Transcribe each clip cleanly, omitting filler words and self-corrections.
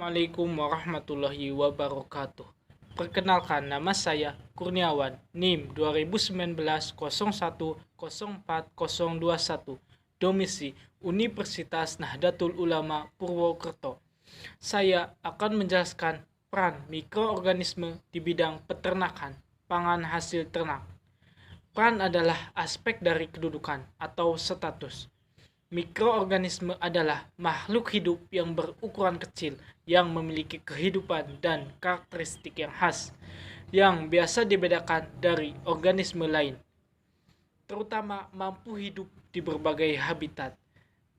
Assalamualaikum warahmatullahi wabarakatuh. Perkenalkan, nama saya Kurniawan, NIM 2019 0104 domisili Universitas Nahdlatul Ulama Purwokerto. Saya akan menjelaskan peran mikroorganisme di bidang peternakan, pangan hasil ternak. Peran adalah aspek dari kedudukan atau status. Mikroorganisme adalah makhluk hidup yang berukuran kecil yang memiliki kehidupan dan karakteristik yang khas yang biasa dibedakan dari organisme lain, terutama mampu hidup di berbagai habitat.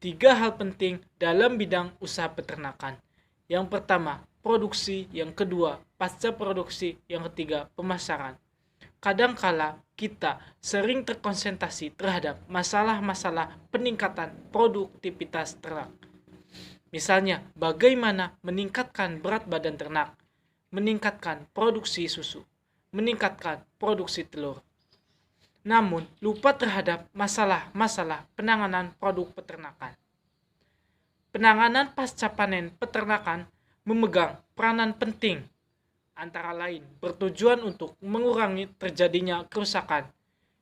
3 hal penting dalam bidang usaha peternakan. Yang pertama, produksi. Yang kedua, pasca produksi. Yang ketiga, pemasaran. Kadangkala kita sering terkonsentrasi terhadap masalah-masalah peningkatan produktivitas ternak. Misalnya, bagaimana meningkatkan berat badan ternak, meningkatkan produksi susu, meningkatkan produksi telur. Namun, lupa terhadap masalah-masalah penanganan produk peternakan. Penanganan pasca panen peternakan memegang peranan penting, antara lain bertujuan untuk mengurangi terjadinya kerusakan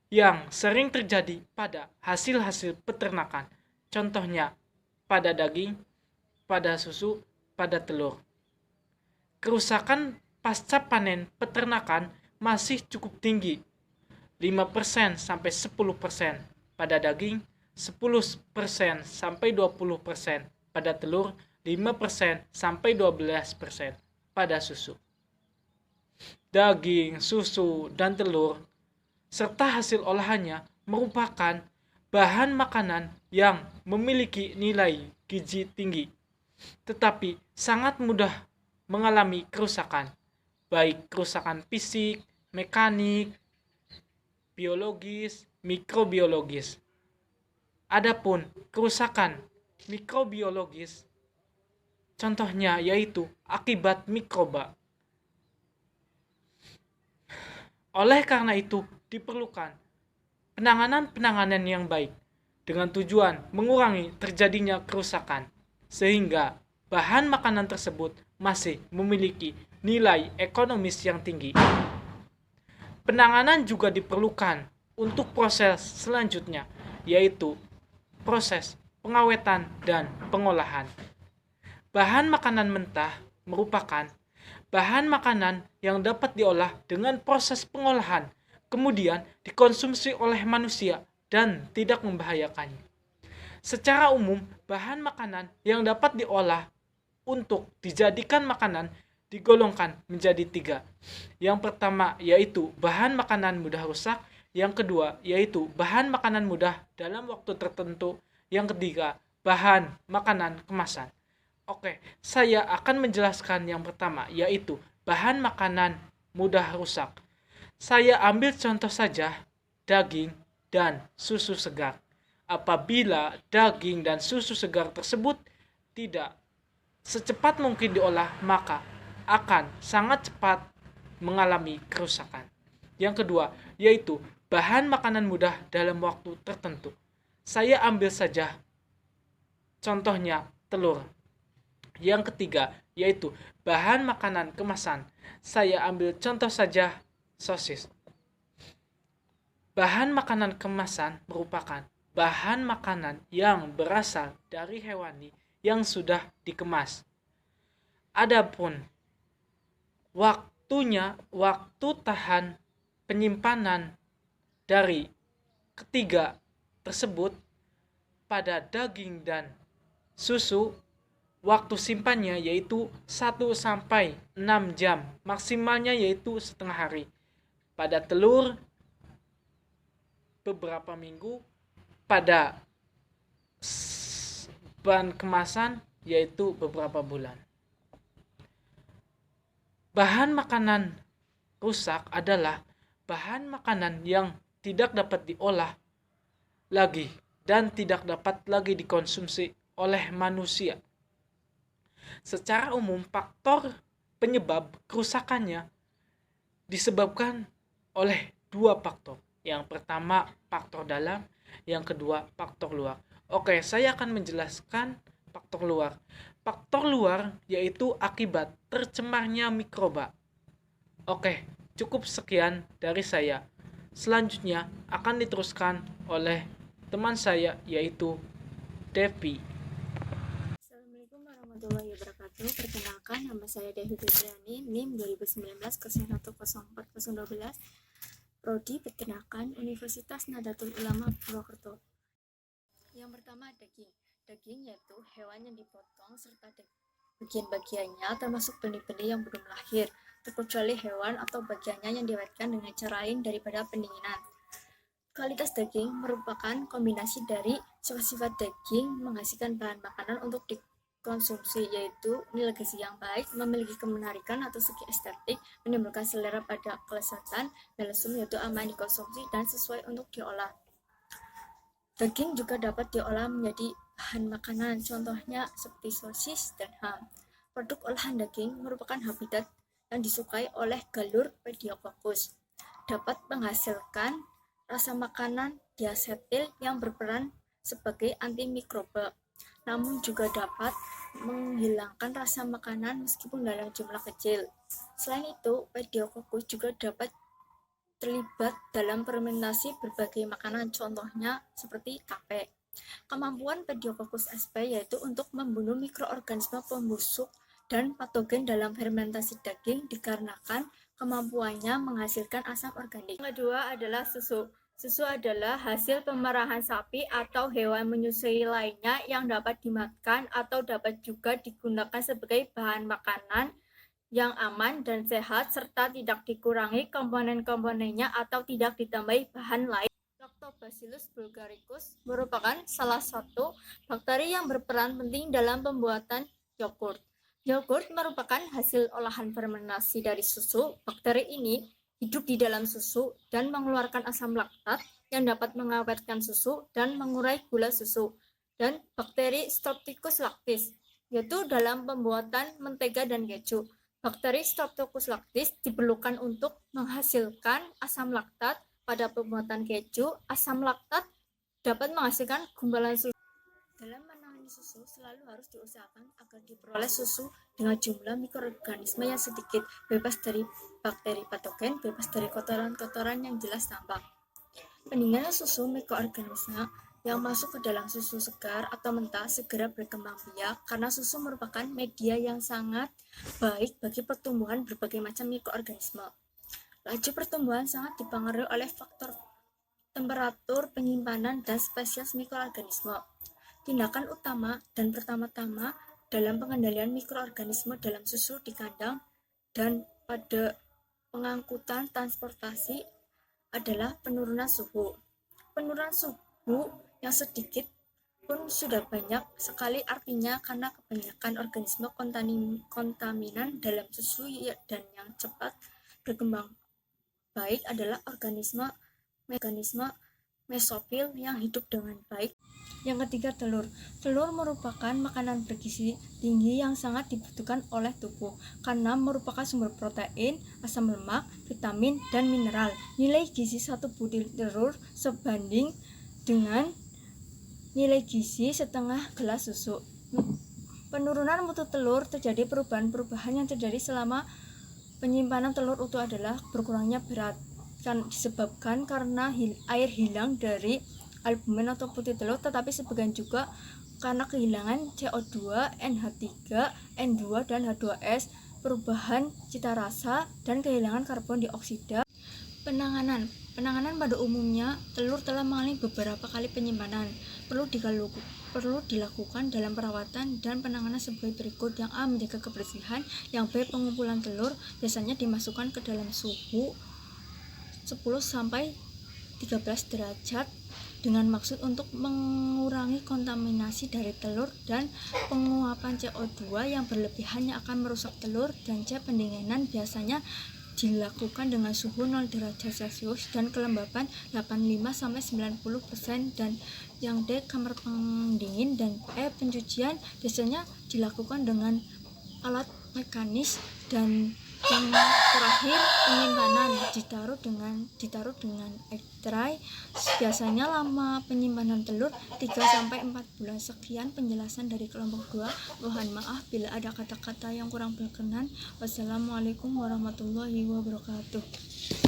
yang sering terjadi pada hasil-hasil peternakan, contohnya pada daging, pada susu, pada telur. Kerusakan pasca panen peternakan masih cukup tinggi, 5% sampai 10% pada daging, 10% sampai 20% pada telur, 5% sampai 12% pada susu. Daging, susu, dan telur, serta hasil olahannya merupakan bahan makanan yang memiliki nilai gizi tinggi, tetapi sangat mudah mengalami kerusakan, baik kerusakan fisik, mekanik, biologis, mikrobiologis. Adapun kerusakan mikrobiologis, contohnya yaitu akibat mikroba. Oleh karena itu, diperlukan penanganan yang baik dengan tujuan mengurangi terjadinya kerusakan, sehingga bahan makanan tersebut masih memiliki nilai ekonomis yang tinggi. Penanganan juga diperlukan untuk proses selanjutnya, yaitu proses pengawetan dan pengolahan. Bahan makanan mentah merupakan bahan makanan yang dapat diolah dengan proses pengolahan, kemudian dikonsumsi oleh manusia dan tidak membahayakannya. Secara umum, bahan makanan yang dapat diolah untuk dijadikan makanan digolongkan menjadi 3. Yang pertama yaitu bahan makanan mudah rusak, yang kedua yaitu bahan makanan mudah dalam waktu tertentu, yang ketiga bahan makanan kemasan. Oke, saya akan menjelaskan yang pertama, yaitu bahan makanan mudah rusak. Saya ambil contoh saja, daging dan susu segar. Apabila daging dan susu segar tersebut tidak secepat mungkin diolah, maka akan sangat cepat mengalami kerusakan. Yang kedua, yaitu bahan makanan mudah dalam waktu tertentu. Saya ambil saja contohnya telur. Yang ketiga, yaitu bahan makanan kemasan. Saya ambil contoh saja sosis. Bahan makanan kemasan merupakan bahan makanan yang berasal dari hewani yang sudah dikemas. Adapun waktu tahan penyimpanan dari ketiga tersebut pada daging dan susu, waktu simpannya yaitu 1-6 jam, maksimalnya yaitu setengah hari. Pada telur beberapa minggu, pada bahan kemasan yaitu beberapa bulan. Bahan makanan rusak adalah bahan makanan yang tidak dapat diolah lagi dan tidak dapat lagi dikonsumsi oleh manusia. Secara umum, faktor penyebab kerusakannya disebabkan oleh 2 faktor. Yang pertama, faktor dalam, yang kedua, faktor luar. Oke, saya akan menjelaskan faktor luar. Faktor luar yaitu akibat tercemarnya mikroba. Oke, cukup sekian dari saya. Selanjutnya akan diteruskan oleh teman saya yaitu Devi. Assalamualaikum warahmatullahi wabarakatuh. Perkenalkan, nama saya Devi Fitriani, NIM 2019 Prodi Peternakan Universitas Nahdlatul Ulama Purwokerto. Yang pertama, daging. Daging yaitu hewan yang dipotong serta bagian-bagiannya termasuk benih-benih yang belum lahir, terkecuali hewan atau bagiannya yang diawetkan dengan cara lain daripada pendinginan. Kualitas daging merupakan kombinasi dari sifat-sifat daging menghasilkan bahan makanan untuk dikonsumsi, yaitu nilai gizi yang baik, memiliki kemenarikan atau segi estetik, menimbulkan selera pada kelezatan, melesum yaitu aman dikonsumsi dan sesuai untuk diolah. Daging juga dapat diolah menjadi bahan makanan, contohnya seperti sosis dan ham. Produk olahan daging merupakan habitat yang disukai oleh galur Pediococcus. Dapat menghasilkan rasa makanan diasetil yang berperan sebagai antimikroba, namun juga dapat menghilangkan rasa makanan meskipun dalam jumlah kecil. Selain itu, Pediococcus juga dapat terlibat dalam fermentasi berbagai makanan, contohnya seperti tape. Kemampuan Pediococcus sp yaitu untuk membunuh mikroorganisme pembusuk dan patogen dalam fermentasi daging dikarenakan kemampuannya menghasilkan asam organik. Yang kedua adalah susu. Susu adalah hasil pemerahan sapi atau hewan menyusui lainnya yang dapat dimakan atau dapat juga digunakan sebagai bahan makanan yang aman dan sehat serta tidak dikurangi komponen-komponennya atau tidak ditambahi bahan lain. Lactobacillus bulgaricus merupakan salah satu bakteri yang berperan penting dalam pembuatan yogurt. Yogurt merupakan hasil olahan fermentasi dari susu. Bakteri ini hidup di dalam susu dan mengeluarkan asam laktat yang dapat mengawetkan susu dan mengurai gula susu. Dan bakteri Streptococcus lactis, yaitu dalam pembuatan mentega dan keju. Bakteri Streptococcus lactis diperlukan untuk menghasilkan asam laktat pada pembuatan keju. Asam laktat dapat menghasilkan gumpalan susu. Dalam menangani susu, selalu harus diusahakan agar diperoleh susu dengan jumlah mikroorganisme yang sedikit, bebas dari bakteri patogen, bebas dari kotoran-kotoran yang jelas tampak. Pendinginan susu, mikroorganisme yang masuk ke dalam susu segar atau mentah segera berkembang biak karena susu merupakan media yang sangat baik bagi pertumbuhan berbagai macam mikroorganisme. Laju pertumbuhan sangat dipengaruhi oleh faktor temperatur, penyimpanan, dan spesies mikroorganisme. Tindakan utama dan pertama-tama dalam pengendalian mikroorganisme dalam susu di kandang dan pada pengangkutan transportasi adalah penurunan suhu. Penurunan suhu yang sedikit pun sudah banyak sekali artinya karena kebanyakan organisme kontaminan dalam susu dan yang cepat berkembang baik adalah organisme mesofil yang hidup dengan baik. Yang ketiga, telur. Telur merupakan makanan bergizi tinggi yang sangat dibutuhkan oleh tubuh karena merupakan sumber protein, asam lemak, vitamin, dan mineral. Nilai gizi satu butir telur sebanding dengan nilai gizi setengah gelas susu. Penurunan mutu telur terjadi perubahan-perubahan yang terjadi selama penyimpanan telur utuh adalah berkurangnya berat disebabkan karena air hilang dari albumin atau putih telur, tetapi sebagian juga karena kehilangan CO2, NH3, N2, dan H2S, perubahan cita rasa, dan kehilangan karbon dioksida. Penanganan pada umumnya telur telah mengalami beberapa kali penyimpanan. Perlu dilakukan dalam perawatan dan penanganan sebagai berikut. Yang A, menjaga kebersihan. Yang B, pengumpulan telur biasanya dimasukkan ke dalam suhu 10-13 derajat dengan maksud untuk mengurangi kontaminasi dari telur, dan penguapan CO2 yang berlebihan yang akan merusak telur. Dan C, pendinginan biasanya dilakukan dengan suhu 0 derajat Celcius dan kelembapan 85-90%. Dan yang D, kamar pendingin. Dan E, pencucian biasanya dilakukan dengan alat mekanis dan yang terakhir, penyimpanan ditaruh dengan egg tray. Biasanya lama penyimpanan telur 3-4 bulan. Sekian penjelasan dari kelompok 2. Mohon maaf bila ada kata-kata yang kurang berkenan. Wassalamualaikum warahmatullahi wabarakatuh.